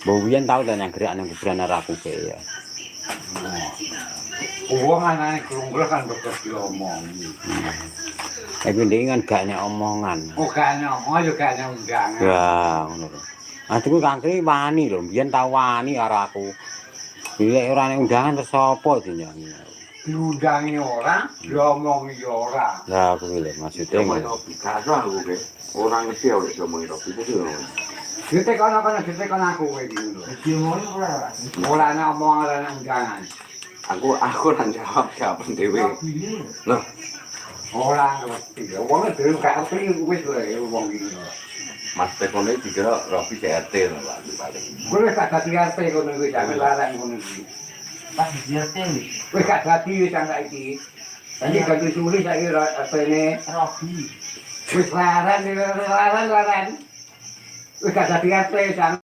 Mbok biyen tau ta nyanggerak nang kuburan aku ge ya. Wong anane krunggul kan dokter diomongi. Tapi ndek kan gak nek omongan. Oh gak ngomong yo gak undangan. Ya ngono lho. Adikku kangkring wani lho, biyen tau wani karo aku. Bilek ora nek undangan terus sapa dinyanyi. Diundangi ora, diomongi ora. Lah kuwi lho maksude ngono. Karo aku ge. Ora ngerti oleh ngomong Robi itu. Ditek kono ditek kono aku kowe iki lho. Diomongi ora. Ora ana omong ora ana undangan. Aku ora jawab siapa dhewe. Loh, Ora ngerti. Wong dhewe gak ngerti wis wae wong iki lho. Mas Tekone dikira Robi CRT lho Pak paling. Kowe gak dadi RT kono kuwi sampe larang ngono iki. Pas di RT Kowe gak dadi wis angka iki. Ini ganti suri saiki RT-ne Robi. wis larang. Wis gak dadi RT